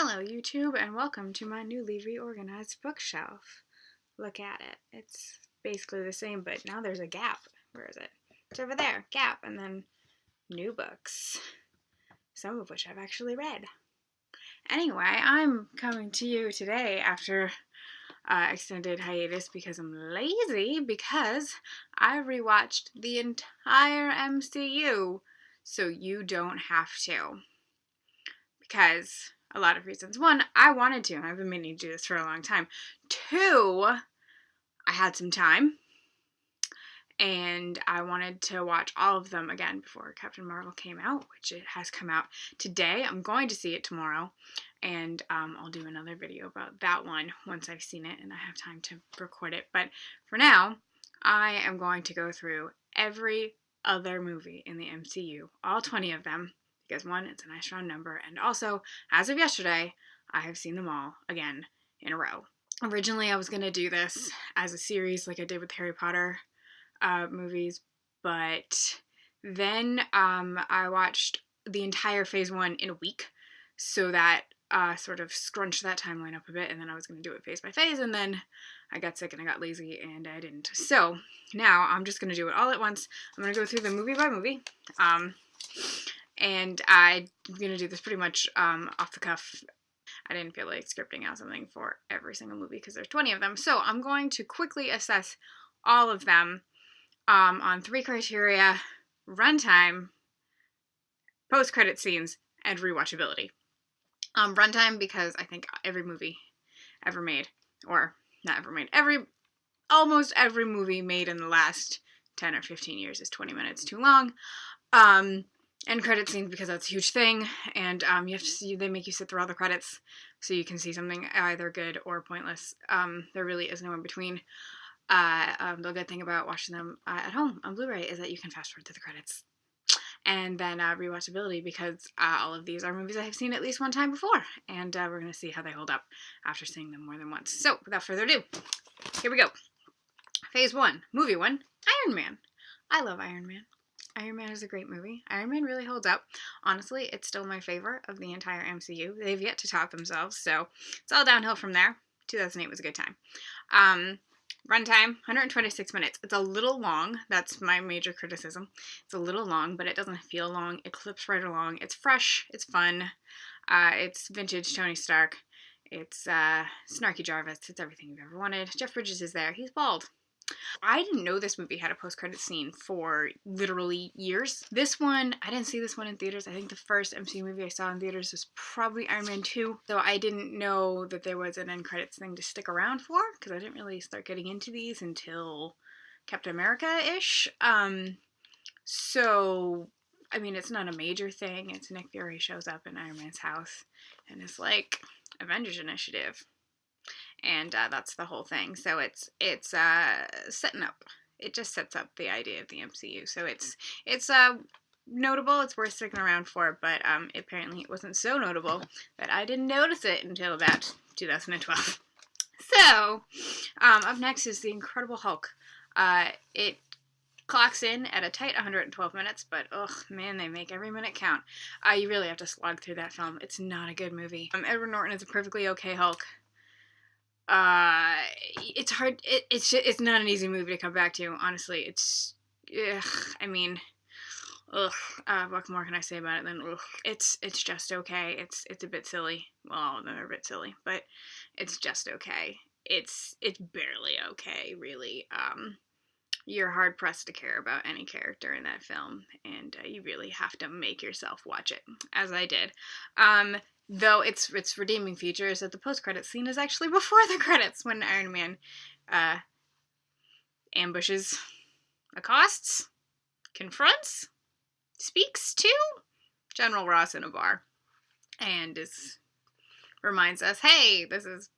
Hello YouTube and welcome to my newly reorganized bookshelf. Look at it. It's basically the same, but now there's a gap. Where is it? It's over there. Gap. And then new books. Some of which I've actually read. Anyway, I'm coming to you today after extended hiatus because I'm lazy, because I rewatched the entire MCU so you don't have to. Because a lot of reasons. One, I wanted to. I've been meaning to do this for a long time. Two, I had some time. And I wanted to watch all of them again before Captain Marvel came out, which it has come out today. I'm going to see it tomorrow. And I'll do another video about that one once I've seen it and I have time to record it. But for now, I am going to go through every other movie in the MCU. All 20 of them. Because one, it's a nice round number, and also, as of yesterday, I have seen them all again in a row. Originally, I was going to do this as a series like I did with Harry Potter movies, but then I watched the entire Phase 1 in a week, so that sort of scrunched that timeline up a bit, and then I was going to do it phase by phase, and then I got sick and I got lazy, and I didn't. So, now I'm just going to do it all at once. I'm going to go through them movie by movie. And I'm going to do this pretty much off the cuff. I didn't feel like scripting out something for every single movie because there's 20 of them. So I'm going to quickly assess all of them on 3 criteria: runtime, post-credit scenes, and rewatchability. Runtime, because I think every movie ever made, or not ever made, almost every movie made in the last 10 or 15 years is 20 minutes too long. And credit scenes, because that's a huge thing, and you have to they make you sit through all the credits so you can see something either good or pointless. There really is no in between. The good thing about watching them at home on Blu-ray is that you can fast forward to the credits. And then rewatchability, because all of these are movies I have seen at least one time before, and we're going to see how they hold up after seeing them more than once. So, without further ado, here we go. Phase 1, Movie 1, Iron Man. I love Iron Man. Iron Man is a great movie. Iron Man really holds up. Honestly, it's still my favorite of the entire MCU. They've yet to top themselves, so it's all downhill from there. 2008 was a good time. Runtime, 126 minutes. It's a little long. That's my major criticism. It's a little long, but it doesn't feel long. It clips right along. It's fresh. It's fun. It's vintage Tony Stark. It's snarky Jarvis. It's everything you've ever wanted. Jeff Bridges is there. He's bald. I didn't know this movie had a post-credit scene for literally years. This one, I didn't see this one in theaters. I think the first MCU movie I saw in theaters was probably Iron Man 2. So I didn't know that there was an end credits thing to stick around for, because I didn't really start getting into these until Captain America-ish. So, I mean, it's not a major thing. It's Nick Fury shows up in Iron Man's house and it's like, Avengers Initiative. And that's the whole thing. So it's setting up. It just sets up the idea of the MCU. So it's notable. It's worth sticking around for. But apparently it wasn't so notable that I didn't notice it until about 2012. So up next is The Incredible Hulk. It clocks in at a tight 112 minutes, but ugh, man, they make every minute count. You really have to slog through that film. It's not a good movie. Edward Norton is a perfectly okay Hulk. It's hard. It's not an easy movie to come back to. Honestly, it's. What more can I say about it than ugh? It's just okay. It's a bit silly. Well, all of them are a bit silly, but it's just okay. It's barely okay, really. You're hard pressed to care about any character in that film, and you really have to make yourself watch it, as I did. Though its redeeming feature is that the post-credit scene is actually before the credits, when Iron Man ambushes, accosts, confronts, speaks to General Ross in a bar, and reminds us, hey, this is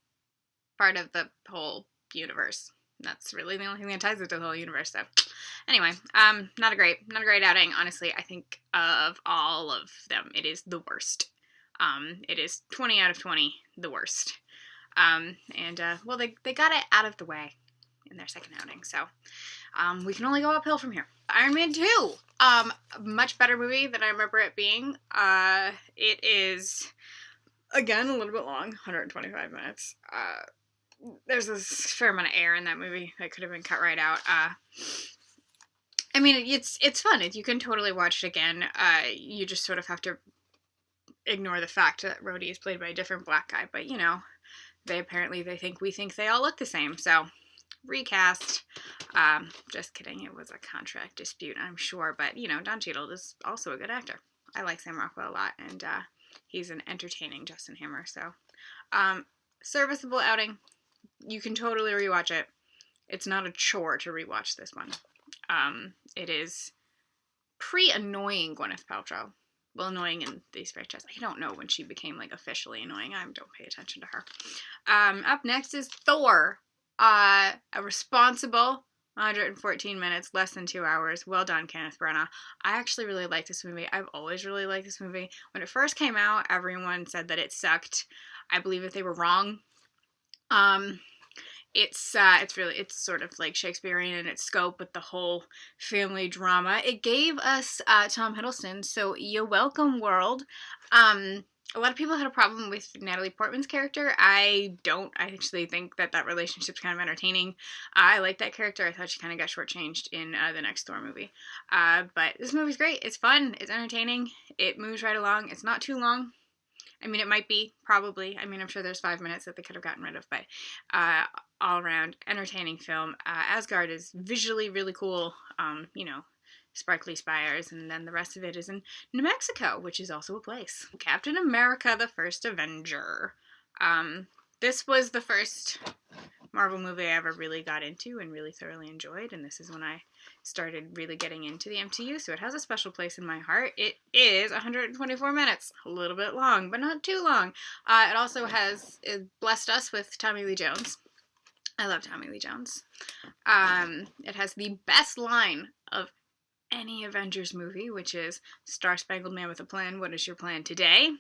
part of the whole universe. That's really the only thing that ties it to the whole universe. So, anyway, not a great outing. Honestly, I think of all of them, it is the worst. It is 20 out of 20, the worst. Well, they got it out of the way in their second outing, so we can only go uphill from here. Iron Man 2, much better movie than I remember it being. It is Again, a little bit long, 125 minutes. There's a fair amount of air in that movie that could have been cut right out. I mean, it's fun. You can totally watch it again. You just sort of have to ignore the fact that Rhodey is played by a different black guy. But, you know, they think they all look the same. So, recast. Just kidding. It was a contract dispute, I'm sure. But, you know, Don Cheadle is also a good actor. I like Sam Rockwell a lot. And he's an entertaining Justin Hammer. So, serviceable outing. You can totally rewatch it. It's not a chore to rewatch this one. It is pre-annoying Gwyneth Paltrow. Well, annoying in these franchises. I don't know when she became, like, officially annoying. I don't pay attention to her. Up next is Thor. A responsible 114 minutes, less than 2 hours. Well done, Kenneth Branagh. I actually really like this movie. I've always really liked this movie. When it first came out, everyone said that it sucked. I believe that they were wrong. It's sort of like Shakespearean in its scope with the whole family drama. It gave us Tom Hiddleston, so you're welcome, world. A lot of people had a problem with Natalie Portman's character. I don't. I actually think that relationship's kind of entertaining. I like that character. I thought she kind of got shortchanged in the next Thor movie. But this movie's great. It's fun. It's entertaining. It moves right along. It's not too long. I mean, it might be, probably. I mean, I'm sure there's 5 minutes that they could have gotten rid of, but all around entertaining film. Asgard is visually really cool, you know, sparkly spires, and then the rest of it is in New Mexico, which is also a place. Captain America, the First Avenger. This was the first Marvel movie I ever really got into and really thoroughly enjoyed, and this is when I started really getting into the MCU, so it has a special place in my heart. It is 124 minutes, a little bit long, but not too long. It also it blessed us with Tommy Lee Jones. I love Tommy Lee Jones. It has the best line of any Avengers movie, which is Star-Spangled Man with a Plan, what is your plan today?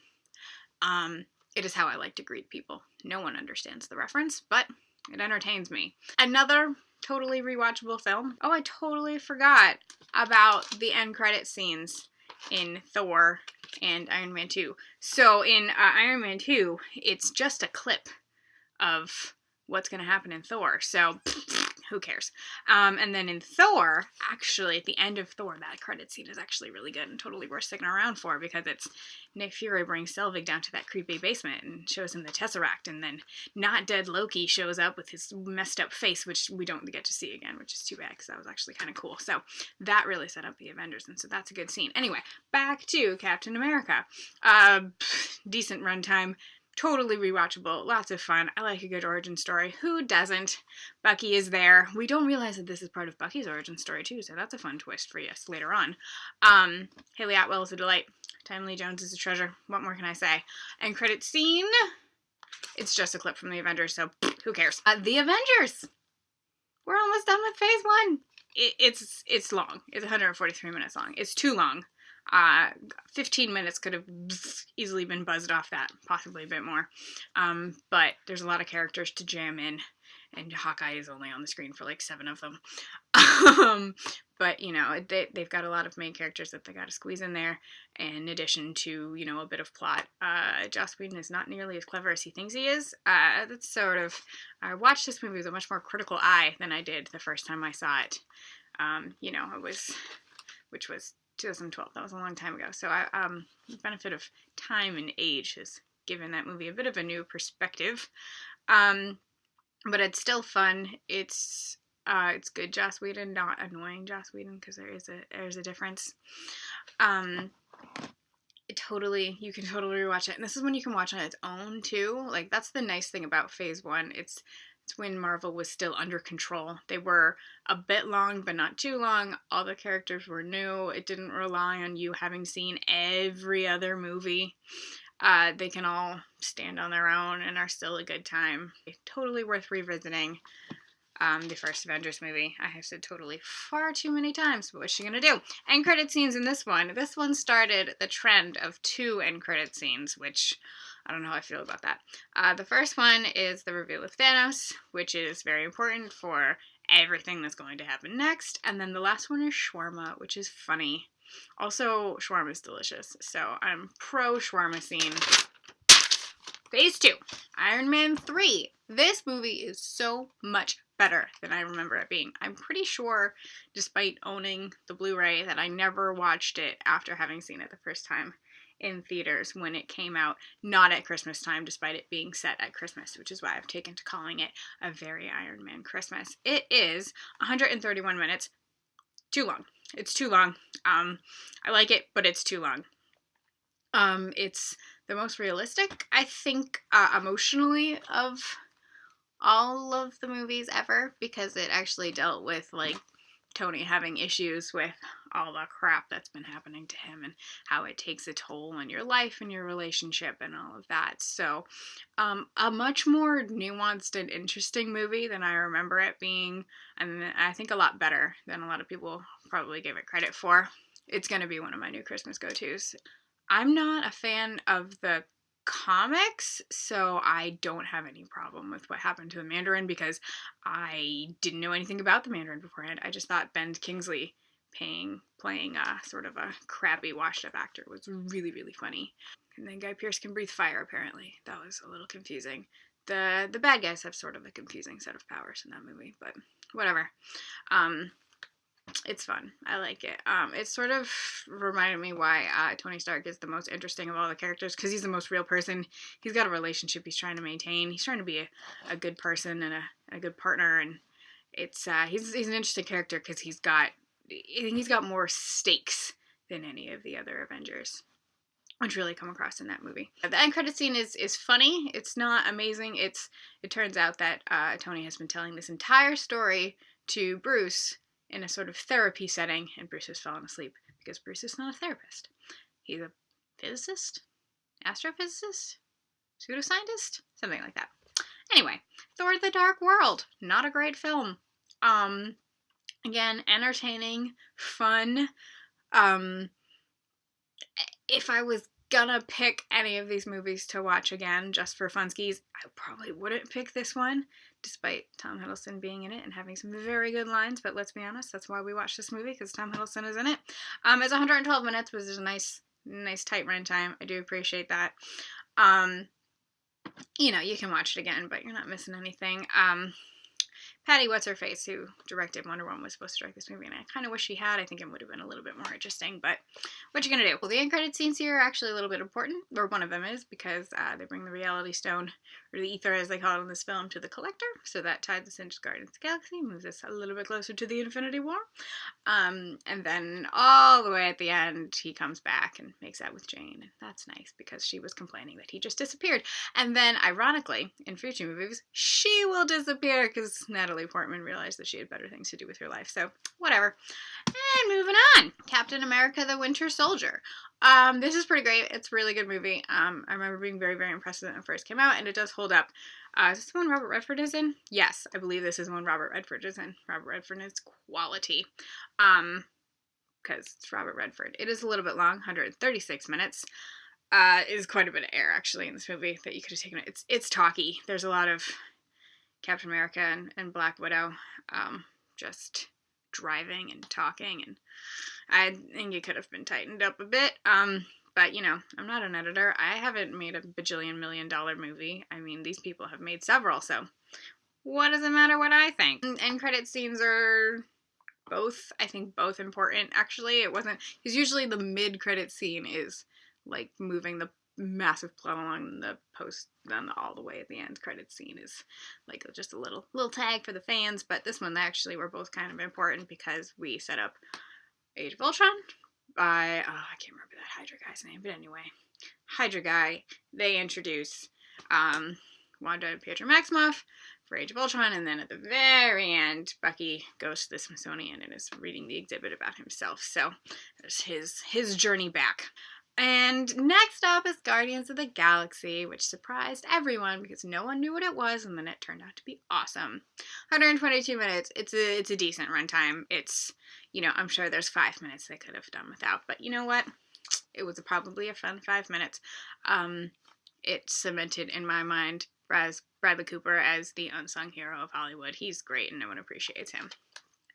It is how I like to greet people. No one understands the reference, but it entertains me. Another totally rewatchable film. Oh, I totally forgot about the end credit scenes in Thor and Iron Man 2. So in Iron Man 2, it's just a clip of what's going to happen in Thor. So who cares? And then in Thor, actually, at the end of Thor, that credit scene is actually really good and totally worth sticking around for, because it's Nick Fury brings Selvig down to that creepy basement and shows him the Tesseract, and then not dead Loki shows up with his messed up face, which we don't get to see again, which is too bad, because that was actually kind of cool. So that really set up the Avengers, and so that's a good scene. Anyway, back to Captain America. Decent runtime. Totally rewatchable, lots of fun. I like a good origin story. Who doesn't? Bucky is there. We don't realize that this is part of Bucky's origin story too, so that's a fun twist for us later on. Haley Atwell is a delight. Tommy Lee Jones is a treasure. What more can I say? End credit scene. It's just a clip from the Avengers, so who cares? The Avengers. We're almost done with Phase 1. It's long. It's 143 minutes long. It's too long. 15 minutes could have easily been buzzed off that, possibly a bit more. But there's a lot of characters to jam in, and Hawkeye is only on the screen for like 7 of them. But, you know, they've got a lot of main characters that they got to squeeze in there, in addition to, you know, a bit of plot. Joss Whedon is not nearly as clever as he thinks he is. That's sort of, I watched this movie with a much more critical eye than I did the first time I saw it. You know, which was 2012. That was a long time ago. So the benefit of time and age has given that movie a bit of a new perspective. But it's still fun. It's good Joss Whedon, not annoying Joss Whedon, because there's a difference. You can totally rewatch it. And this is when you can watch on its own too. Like, that's the nice thing about Phase 1. It's when Marvel was still under control. They were a bit long, but not too long. All the characters were new. It didn't rely on you having seen every other movie. They can all stand on their own and are still a good time. Totally worth revisiting. The first Avengers movie. I have said totally far too many times, but what's she gonna do? End credit scenes in this one. This one started the trend of 2 end credit scenes, which I don't know how I feel about that. The first one is the reveal of Thanos, which is very important for everything that's going to happen next. And then the last one is shawarma, which is funny. Also, shawarma is delicious, so I'm pro shawarma scene Phase 2, Iron Man 3. This movie is so much better than I remember it being. I'm pretty sure, despite owning the Blu-ray, that I never watched it after having seen it the first time in theaters when it came out, not at Christmas time, despite it being set at Christmas, which is why I've taken to calling it a very Iron Man Christmas. It is 131 minutes. Too long. It's too long. I like it, but it's too long. It's the most realistic, I think, emotionally, of all of the movies ever, because it actually dealt with, like, Tony having issues with all the crap that's been happening to him and how it takes a toll on your life and your relationship and all of that. So, a much more nuanced and interesting movie than I remember it being, and I think a lot better than a lot of people probably give it credit for. It's going to be one of my new Christmas go-tos. I'm not a fan of the comics, so I don't have any problem with what happened to the Mandarin because I didn't know anything about the Mandarin beforehand. I just thought Ben Kingsley playing sort of a crappy washed-up actor was really, really funny. And then Guy Pearce can breathe fire, apparently. That was a little confusing. The bad guys have sort of a confusing set of powers in that movie, but whatever. It's fun. I like it. It sort of reminded me why Tony Stark is the most interesting of all the characters, because he's the most real person. He's got a relationship he's trying to maintain. He's trying to be a good person and a good partner, and it's he's an interesting character because he's got more stakes than any of the other Avengers, which really come across in that movie. The end credit scene is funny. It's not amazing. It turns out that Tony has been telling this entire story to Bruce in a sort of therapy setting, and Bruce has fallen asleep because Bruce is not a therapist. He's a physicist? Astrophysicist? Pseudoscientist? Something like that. Anyway, Thor the Dark World. Not a great film. Again, entertaining, fun. If I was gonna pick any of these movies to watch again just for funskies, I probably wouldn't pick this one, despite Tom Hiddleston being in it and having some very good lines. But let's be honest, that's why we watched this movie, because Tom Hiddleston is in it. It's 112 minutes, which is a nice tight runtime. I do appreciate that. You can watch it again, but you're not missing anything. Patty What's-Her-Face, who directed Wonder Woman, was supposed to direct this movie, and I kind of wish she had. I think it would have been a little bit more interesting, but what you gonna do? Well, the end credit scenes here are actually a little bit important, or one of them is, because they bring the Reality Stone, or the Ether as they call it in this film, to the Collector, so that ties us into Guardians of the Galaxy, moves us a little bit closer to the Infinity War, and then all the way at the end, he comes back and makes out with Jane, and that's nice, because she was complaining that he just disappeared, and then, ironically, in future movies, she will disappear, because Natalie Portman realized that she had better things to do with her life, so whatever. And moving on, Captain America the Winter Soldier. This is pretty great. It's a really good movie. I remember being very, very impressed when it first came out, and it does hold up. Is this the one Robert Redford is in? Yes, I believe this is one Robert Redford is in. Robert Redford is quality. Because it's Robert Redford. It is a little bit long, 136 minutes. Is quite a bit of air, actually, in this movie that you could have taken. It's talky. There's a lot of Captain America and Black Widow just driving and talking, and I think it could have been tightened up a bit, but I'm not an editor. I haven't made a bajillion $1 million movie. I mean, these people have made several, so what does it matter what I think? End credit scenes are both important, actually. It wasn't, because usually the mid-credit scene is like moving the massive plot along the post, then all the way at the end credit scene is like just a little tag for the fans, but this one actually were both kind of important because we set up Age of Ultron by, I can't remember that Hydra guy's name, but anyway, Hydra guy, they introduce Wanda and Pietro Maximoff for Age of Ultron, and then at the very end, Bucky goes to the Smithsonian and is reading the exhibit about himself, so there's his journey back. And next up is Guardians of the Galaxy, which surprised everyone because no one knew what it was, and then it turned out to be awesome. 122 minutes. It's a decent runtime. It's, I'm sure there's 5 minutes they could have done without, but you know what? It was probably a fun 5 minutes. It cemented in my mind Bradley Cooper as the unsung hero of Hollywood. He's great, and no one appreciates him.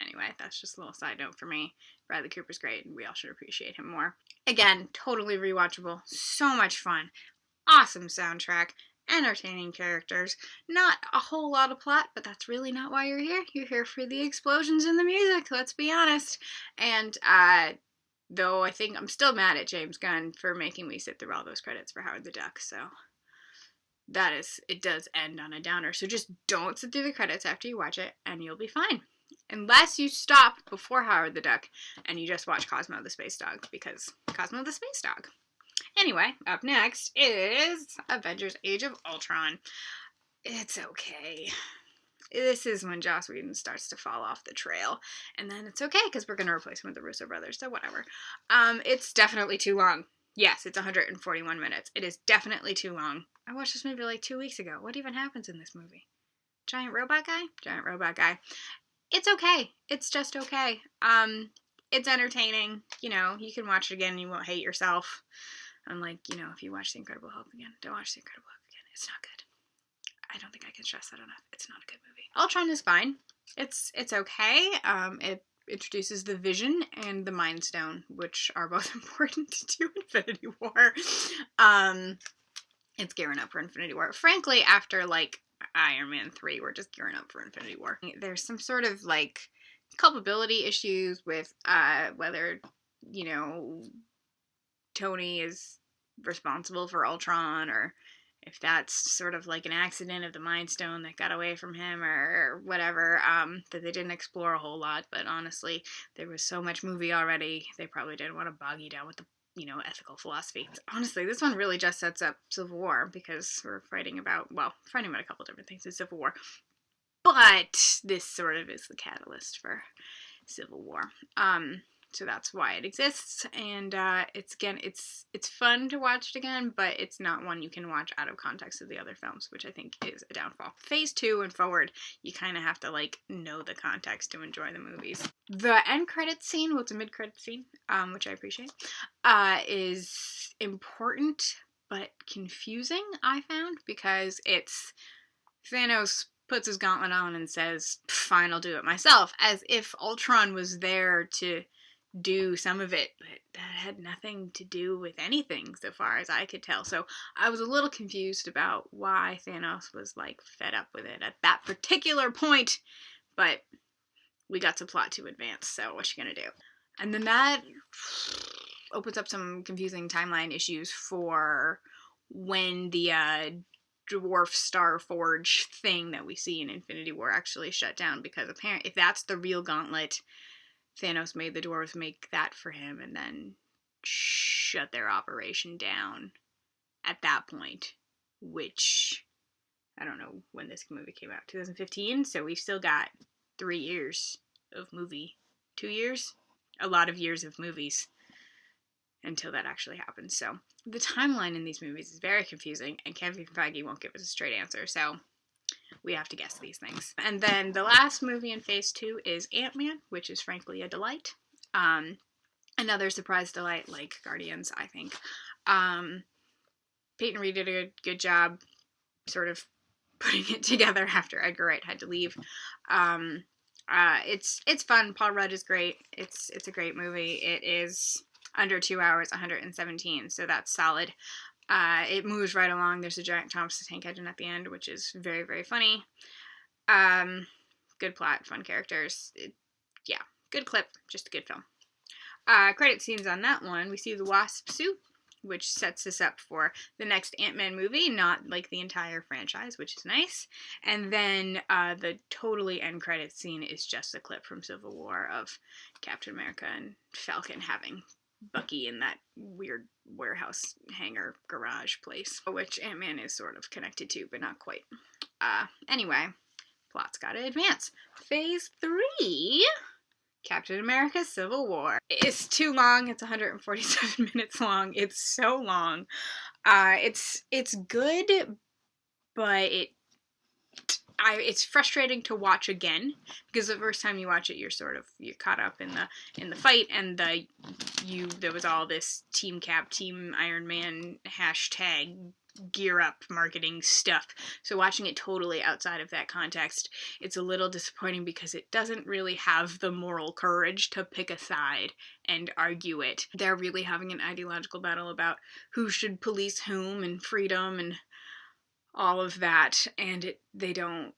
Anyway, that's just a little side note for me. Bradley Cooper's great, and we all should appreciate him more. Again, totally rewatchable. So much fun. Awesome soundtrack. entertaining characters, not a whole lot of plot, but that's really not why you're here. You're here for the explosions and the music, let's be honest. And though I think I'm still mad at James Gunn for making me sit through all those credits for Howard the Duck, so it does end on a downer. So just don't sit through the credits after you watch it, and you'll be fine. Unless you stop before Howard the Duck and you just watch Cosmo the Space Dog, because Cosmo the Space Dog. Anyway, up next is Avengers Age of Ultron. It's okay. This is when Joss Whedon starts to fall off the trail. And then it's okay, because we're going to replace him with the Russo brothers, so whatever. It's definitely too long. Yes, it's 141 minutes. It is definitely too long. I watched this movie like 2 weeks ago. What even happens in this movie? Giant robot guy? Giant robot guy. It's okay. It's just okay. It's entertaining. You know, you can watch it again and you won't hate yourself. Unlike, you know, if you watch The Incredible Hulk again, don't watch The Incredible Hulk again. It's not good. I don't think I can stress that enough. It's not a good movie. Ultron is fine. It's okay. It introduces the Vision and the Mind Stone, which are both important to Infinity War. It's gearing up for Infinity War. Frankly, after, like, Iron Man 3, we're just gearing up for Infinity War. There's some sort of, like, culpability issues with whether, you know, Tony is responsible for Ultron, or if that's sort of like an accident of the Mind Stone that got away from him, or whatever, that they didn't explore a whole lot. But honestly, there was so much movie already, they probably didn't want to bog you down with the, you know, ethical philosophy. Honestly, this one really just sets up Civil War, because we're fighting about a couple different things in Civil War. But this sort of is the catalyst for Civil War. So that's why it exists, and it's fun to watch it again, but it's not one you can watch out of context of the other films, which I think is a downfall. Phase 2 and forward, you kind of have to, like, know the context to enjoy the movies. The end credits scene, well, it's a mid-credits scene, which I appreciate, is important, but confusing, I found, because it's Thanos puts his gauntlet on and says, fine, I'll do it myself, as if Ultron was there to do some of it, but that had nothing to do with anything so far as I could tell. So I was a little confused about why Thanos was, like, fed up with it at that particular point, but we got to plot to advance, so what you gonna do? And then that opens up some confusing timeline issues for when the dwarf star forge thing that we see in Infinity War actually shut down, because apparently if that's the real gauntlet, Thanos made the dwarves make that for him and then shut their operation down at that point, which, I don't know when this movie came out, 2015, so we've still got 3 years of movie. 2 years? A lot of years of movies until that actually happens. So the timeline in these movies is very confusing, and Kevin Feige won't give us a straight answer, so we have to guess these things. And then the last movie in Phase 2 is Ant-Man, which is frankly a delight. Another surprise delight, like Guardians, I think. Peyton Reed did a good job sort of putting it together after Edgar Wright had to leave. It's fun. Paul Rudd is great. It's a great movie. It is under 2 hours, 117, so that's solid. It moves right along. There's a giant Thomas the Tank Engine at the end, which is very, very funny. Good plot, fun characters. Good clip, just a good film. Credit scenes on that one, we see the Wasp suit, which sets us up for the next Ant-Man movie, not like the entire franchise, which is nice. And then the totally end credit scene is just a clip from Civil War of Captain America and Falcon having Bucky in that weird warehouse hangar garage place, which Ant-Man is sort of connected to, but not quite. Anyway, plot's gotta advance. Phase 3, Captain America Civil War. It's too long. It's 147 minutes long. It's so long. It's good, but it's frustrating to watch again, because the first time you watch it, you're caught up in the fight, and there was all this Team Cap, Team Iron Man hashtag gear up marketing stuff. So watching it totally outside of that context, it's a little disappointing, because it doesn't really have the moral courage to pick a side and argue it. They're really having an ideological battle about who should police whom and freedom and all of that, and they don't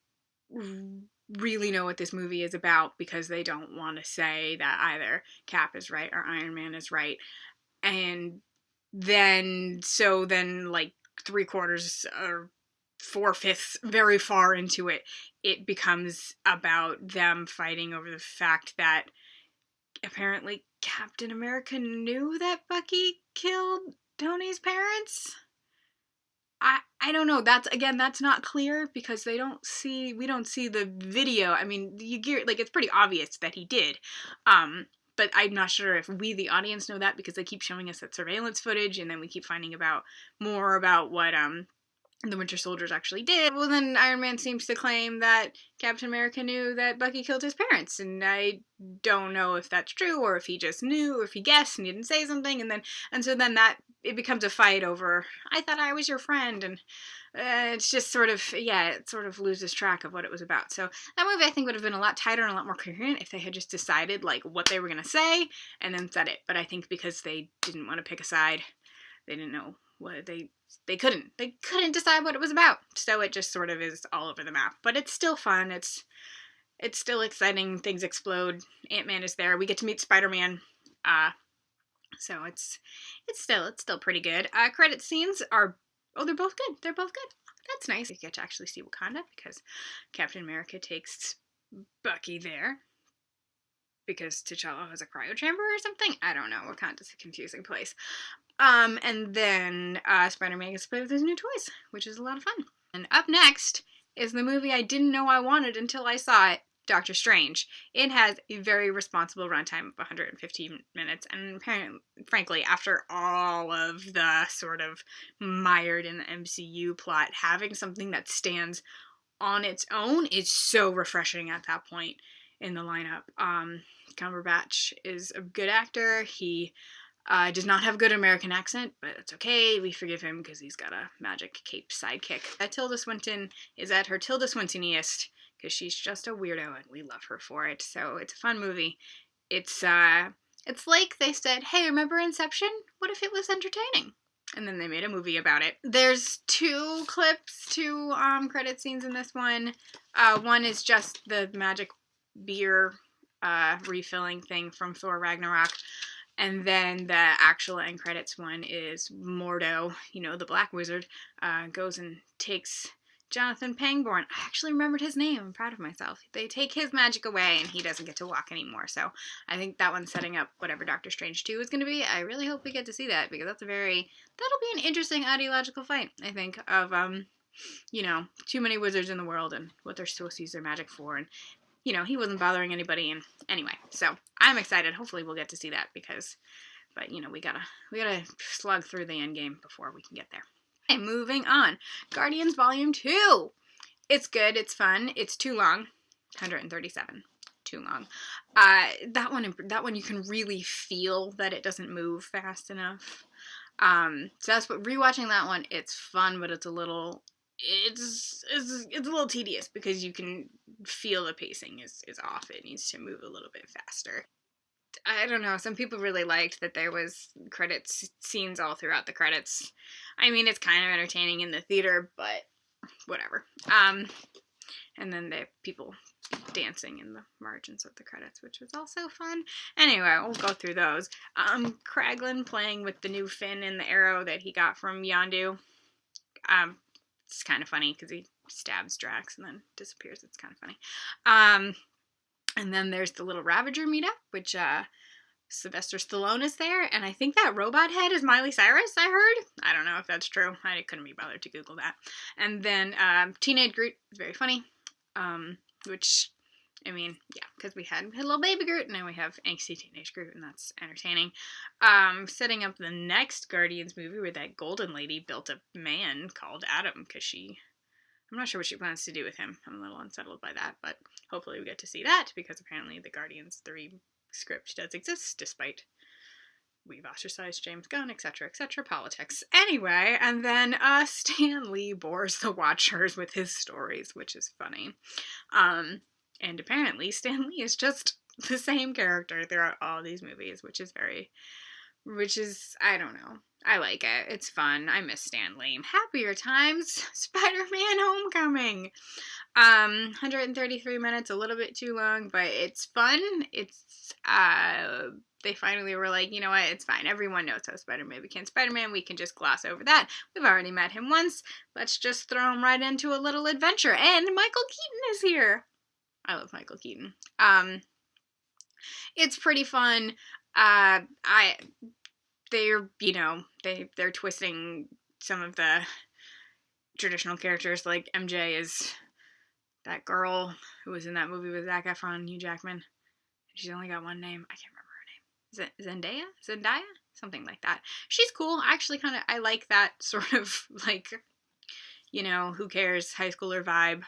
really know what this movie is about because they don't want to say that either Cap is right or Iron Man is right. And then like 3/4 or 4/5 very far into it, it becomes about them fighting over the fact that apparently Captain America knew that Bucky killed Tony's parents. I don't know. That's not clear because we don't see the video. I mean, it's pretty obvious that he did. But I'm not sure if we, the audience, know that because they keep showing us that surveillance footage, and then we keep finding more about what the Winter Soldiers actually did. Well, then Iron Man seems to claim that Captain America knew that Bucky killed his parents, and I don't know if that's true or if he just knew or if he guessed and he didn't say something, and so then it becomes a fight over, I thought I was your friend, and it's just it sort of loses track of what it was about. So that movie I think would have been a lot tighter and a lot more coherent if they had just decided like what they were going to say and then said it. But I think because they didn't want to pick a side, they didn't know what they couldn't decide what it was about. So it just sort of is all over the map. But it's still fun. It's still exciting. Things explode. Ant-Man is there. We get to meet Spider-Man. So it's still pretty good. Credit scenes are they're both good. They're both good. That's nice. You get to actually see Wakanda because Captain America takes Bucky there because T'Challa has a cryo chamber or something. I don't know. Wakanda's a confusing place. And then Spider-Man gets to play with his new toys, which is a lot of fun. And up next is the movie I didn't know I wanted until I saw it, Doctor Strange. It has a very responsible runtime of 115 minutes, and apparently, frankly, after all of the sort of mired in the MCU plot, having something that stands on its own is so refreshing at that point in the lineup. Cumberbatch is a good actor. He does not have a good American accent, but it's okay. We forgive him because he's got a magic cape sidekick. Tilda Swinton is at her Tilda Swintoniest because she's just a weirdo and we love her for it. So it's a fun movie. It's like they said, hey, remember Inception? What if it was entertaining? And then they made a movie about it. There's two credit scenes in this one. One is just the magic beer refilling thing from Thor Ragnarok. And then the actual end credits one is Mordo, the Black Wizard, goes and takes Jonathan Pangborn. I actually remembered his name. I'm proud of myself. They take his magic away and he doesn't get to walk anymore. So I think that one's setting up whatever Doctor Strange 2 is going to be. I really hope we get to see that because that'll be an interesting ideological fight, I think, of, too many wizards in the world and what they're supposed to use their magic for. And he wasn't bothering anybody, and anyway, so I'm excited. Hopefully we'll get to see that but we gotta slug through the end game before we can get there. Okay, moving on. Guardians Volume 2. It's good, it's fun, it's too long. 137. Too long. That one you can really feel that it doesn't move fast enough. So that's what, rewatching that one, it's fun, but it's a little tedious because you can feel the pacing is off. It needs to move a little bit faster. I don't know. Some people really liked that there was credits scenes all throughout the credits. I mean, it's kind of entertaining in the theater, but whatever. And then the people dancing in the margins of the credits, which was also fun. Anyway, we'll go through those. Kraglin playing with the new fin and the arrow that he got from Yondu. It's kind of funny because he stabs Drax and then disappears. It's kind of funny. And then there's the little Ravager meetup, which Sylvester Stallone is there, and I think that robot head is Miley Cyrus, I heard. I don't know if that's true. I couldn't be bothered to Google that. And then Teenage Groot is very funny, which, I mean, yeah, because we had little baby Groot, and now we have angsty Teenage Groot, and that's entertaining. Setting up the next Guardians movie where that golden lady built a man called Adam, because I'm not sure what she plans to do with him. I'm a little unsettled by that, but hopefully we get to see that, because apparently the Guardians 3 script does exist, despite we've ostracized James Gunn, etc., politics. Anyway, and then Stan Lee bores the Watchers with his stories, which is funny. And apparently Stan Lee is just the same character throughout all these movies, which is, I don't know. I like it. It's fun. I miss Stan Lee. Happier times. Spider-Man Homecoming. 133 minutes, a little bit too long, but it's fun. It's, they finally were like, you know what, it's fine. Everyone knows how Spider-Man became Spider-Man. We can just gloss over that. We've already met him once. Let's just throw him right into a little adventure. And Michael Keaton is here. I love Michael Keaton. It's pretty fun. They're twisting some of the traditional characters, like MJ is that girl who was in that movie with Zac Efron and Hugh Jackman. She's only got one name. I can't remember her name. Is it Zendaya? Something like that. She's cool. Actually, I like that sort of, like, who cares, high schooler vibe.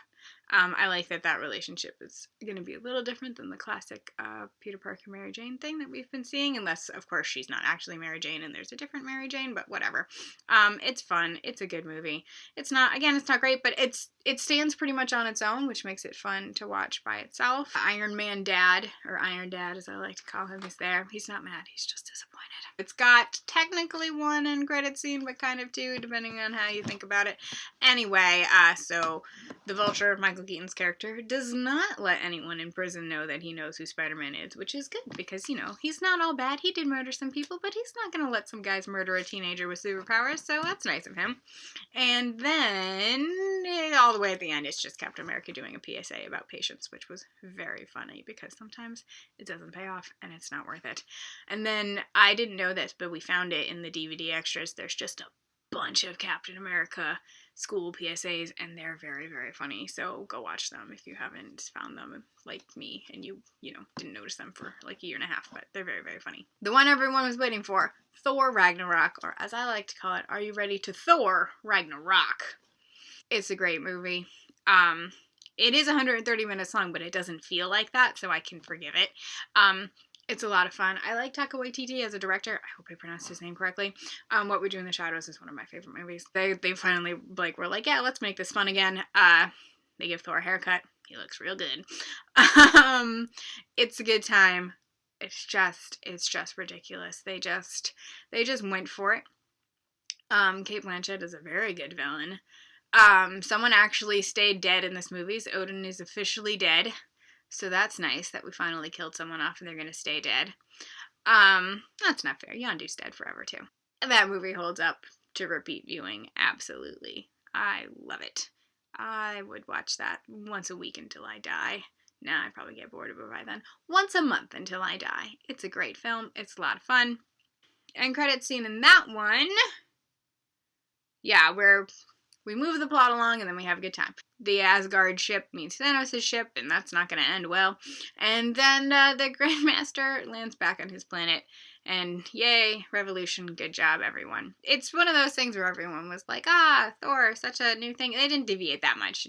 I like that relationship is going to be a little different than the classic Peter Parker Mary Jane thing that we've been seeing, unless, of course, she's not actually Mary Jane and there's a different Mary Jane, but whatever. It's fun. It's a good movie. It's not great, but it stands pretty much on its own, which makes it fun to watch by itself. Iron Man Dad, or Iron Dad as I like to call him, is there. He's not mad. He's just disappointed. It's got technically one end credit scene, but kind of two, depending on how you think about it. Anyway, so the Vulture, Michael Keaton's character, does not let anyone in prison know that he knows who Spider-Man is, which is good because, he's not all bad. He did murder some people, but he's not going to let some guys murder a teenager with superpowers, so that's nice of him. And then, all the way at the end, it's just Captain America doing a PSA about patience, which was very funny because sometimes it doesn't pay off and it's not worth it. And then, I didn't know this, but we found it in the DVD extras. There's just a bunch of Captain America school PSAs, and they're very, very funny. So go watch them if you haven't found them, like me, and you didn't notice them for like a year and a half, but they're very, very funny. The one everyone was waiting for, Thor Ragnarok, or as I like to call it, Are You Ready to Thor Ragnarok? It's a great movie. It is 130 minutes long, but it doesn't feel like that, so I can forgive it. It's a lot of fun. I like Taika Waititi as a director. I hope I pronounced his name correctly. What We Do in the Shadows is one of my favorite movies. They finally were like, yeah, let's make this fun again. They give Thor a haircut. He looks real good. It's a good time. It's just ridiculous. They just went for it. Cate Blanchett is a very good villain. Someone actually stayed dead in this movie. So Odin is officially dead. So that's nice that we finally killed someone off and they're going to stay dead. That's not fair. Yondu's dead forever, too. That movie holds up to repeat viewing. Absolutely. I love it. I would watch that once a week until I die. Nah, I'd probably get bored of it by then. Once a month until I die. It's a great film. It's a lot of fun. End credit scene in that one. Yeah, we move the plot along and then we have a good time. The Asgard ship meets Thanos' ship, and that's not going to end well. And then the Grandmaster lands back on his planet, and yay, revolution, good job, everyone. It's one of those things where everyone was like, Thor, such a new thing. They didn't deviate that much.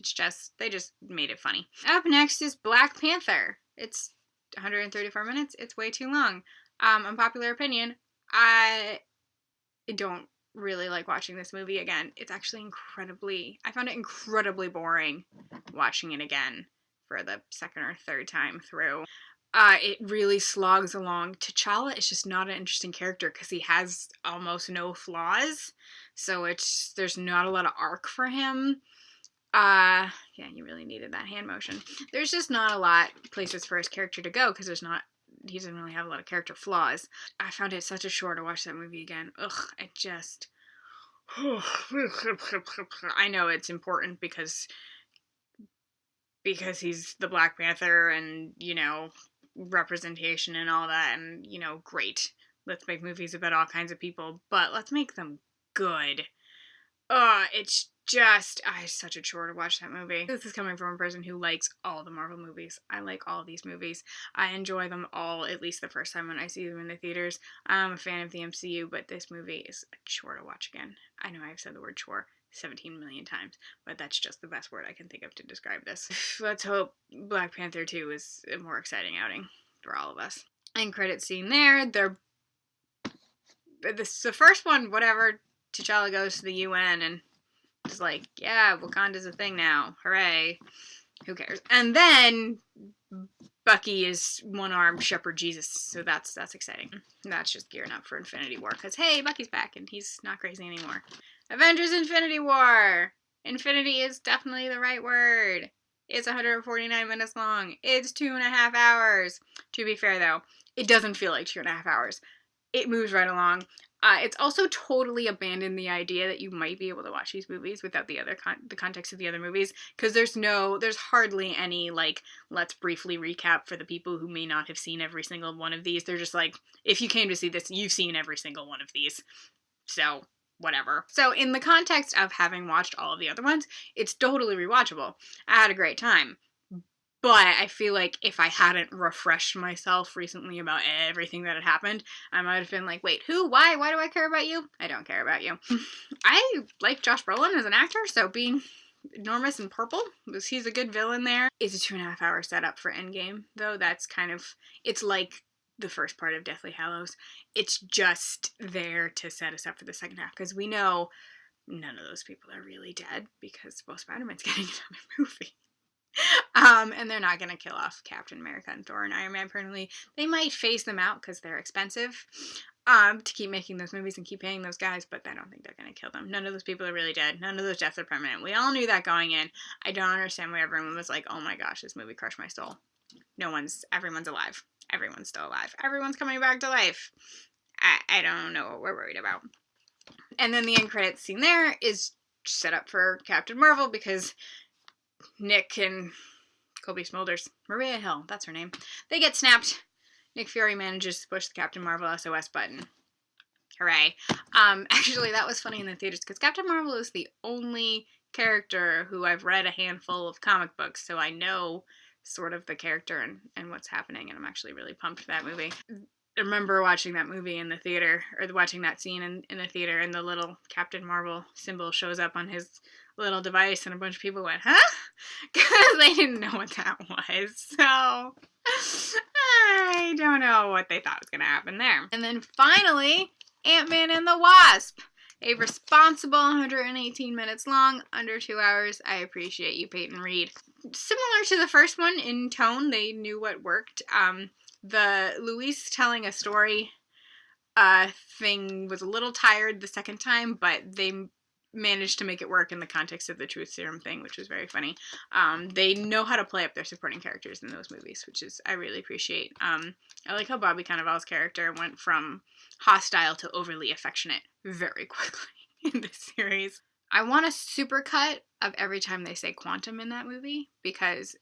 They just made it funny. Up next is Black Panther. It's 134 minutes. It's way too long. Unpopular opinion, I don't really like watching this movie again. It's actually I found it incredibly boring watching it again for the second or third time through. It really slogs along. T'Challa is just not an interesting character because he has almost no flaws, so there's not a lot of arc for him. Yeah, you really needed that hand motion. There's just not a lot of places for his character to go because he doesn't really have a lot of character flaws. I found it such a chore to watch that movie again. I know it's important because he's the Black Panther and, representation and all that, and, great. Let's make movies about all kinds of people, but let's make them good. It's such a chore to watch that movie. This is coming from a person who likes all the Marvel movies. I like all these movies. I enjoy them all, at least the first time when I see them in the theaters. I'm a fan of the MCU, but this movie is a chore to watch again. I know I've said the word chore 17 million times, but that's just the best word I can think of to describe this. Let's hope Black Panther 2 is a more exciting outing for all of us. End credit scene there. The first one, whatever, T'Challa goes to the UN and is like, yeah, Wakanda's a thing now. Hooray. Who cares? And then Bucky is one-armed Shepherd Jesus, so that's exciting. That's just gearing up for Infinity War, because, hey, Bucky's back, and he's not crazy anymore. Avengers Infinity War! Infinity is definitely the right word. It's 149 minutes long. It's 2.5 hours. To be fair, though, it doesn't feel like 2.5 hours. It moves right along. It's also totally abandoned the idea that you might be able to watch these movies without the context of the other movies, because there's hardly any, like, let's briefly recap for the people who may not have seen every single one of these. They're just like, if you came to see this, you've seen every single one of these. So, whatever. So, in the context of having watched all of the other ones, it's totally rewatchable. I had a great time. But I feel like if I hadn't refreshed myself recently about everything that had happened, I might have been like, wait, who? Why? Why do I care about you? I don't care about you. I like Josh Brolin as an actor, so being enormous and purple, he's a good villain there. It's a 2.5 hour setup for Endgame, though. That's kind of, it's like the first part of Deathly Hallows. It's just there to set us up for the second half, because we know none of those people are really dead, because, well, Spider-Man's getting another movie. And they're not going to kill off Captain America and Thor and Iron Man permanently. They might phase them out because they're expensive to keep making those movies and keep paying those guys, but I don't think they're going to kill them. None of those people are really dead. None of those deaths are permanent. We all knew that going in. I don't understand why everyone was like, oh my gosh, this movie crushed my soul. Everyone's alive. Everyone's still alive. Everyone's coming back to life. I don't know what we're worried about. And then the end credits scene there is set up for Captain Marvel, because Nick and Kobe Smulders, Maria Hill, that's her name, they get snapped. Nick Fury manages to push the Captain Marvel SOS button. Hooray. Actually, that was funny in the theaters, because Captain Marvel is the only character who I've read a handful of comic books, so I know sort of the character and what's happening, and I'm actually really pumped for that movie. I remember watching that movie in the theater, or watching that scene in the theater, and the little Captain Marvel symbol shows up on his little device, and a bunch of people went, huh? Because they didn't know what that was. So, I don't know what they thought was going to happen there. And then finally, Ant-Man and the Wasp. A responsible 118 minutes long, under 2 hours. I appreciate you, Peyton Reed. Similar to the first one in tone, they knew what worked. The Luis telling a story thing was a little tired the second time, but they managed to make it work in the context of the truth serum thing, which was very funny. They know how to play up their supporting characters in those movies, which is, I really appreciate. I like how Bobby Cannavale's character went from hostile to overly affectionate very quickly in this series. I want a supercut of every time they say quantum in that movie, because,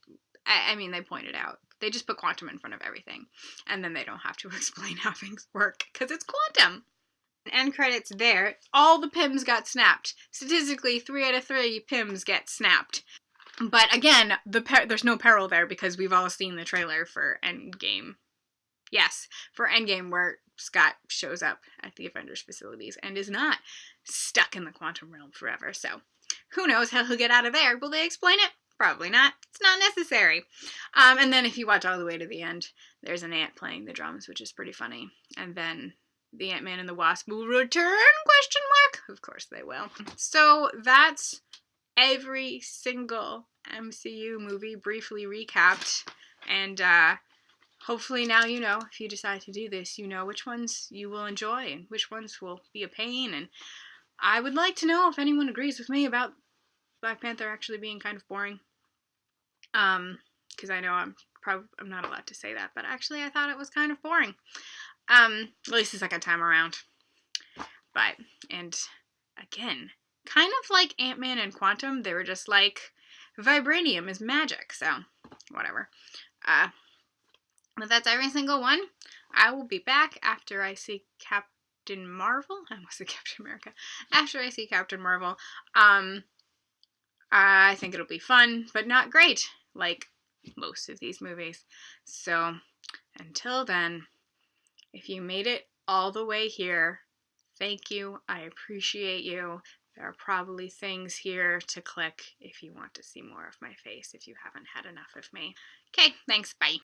I mean, they pointed out. They just put quantum in front of everything, and then they don't have to explain how things work, because it's quantum. End credits there. All the Pims got snapped. Statistically, 3 out of 3 Pims get snapped. But again, there's no peril there, because we've all seen the trailer for Endgame. Yes, for Endgame, where Scott shows up at the Avengers facilities and is not stuck in the quantum realm forever. So, who knows how he'll get out of there? Will they explain it? Probably not. It's not necessary. And then if you watch all the way to the end, there's an ant playing the drums, which is pretty funny. And then the Ant-Man and the Wasp will return? ? Of course they will. So that's every single MCU movie briefly recapped. And hopefully now you know, if you decide to do this, you know which ones you will enjoy and which ones will be a pain. And I would like to know if anyone agrees with me about Black Panther actually being kind of boring. Because I know I'm not allowed to say that, but actually I thought it was kind of boring. At least the second time around. But, and again, kind of like Ant-Man and Quantum, they were just like, vibranium is magic, so whatever. But that's every single one. I will be back after I see Captain Marvel. I almost said Captain America. After I see Captain Marvel. I think it'll be fun, but not great, like most of these movies. So, until then, if you made it all the way here, thank you. I appreciate you. There are probably things here to click if you want to see more of my face, if you haven't had enough of me. Okay, thanks, bye.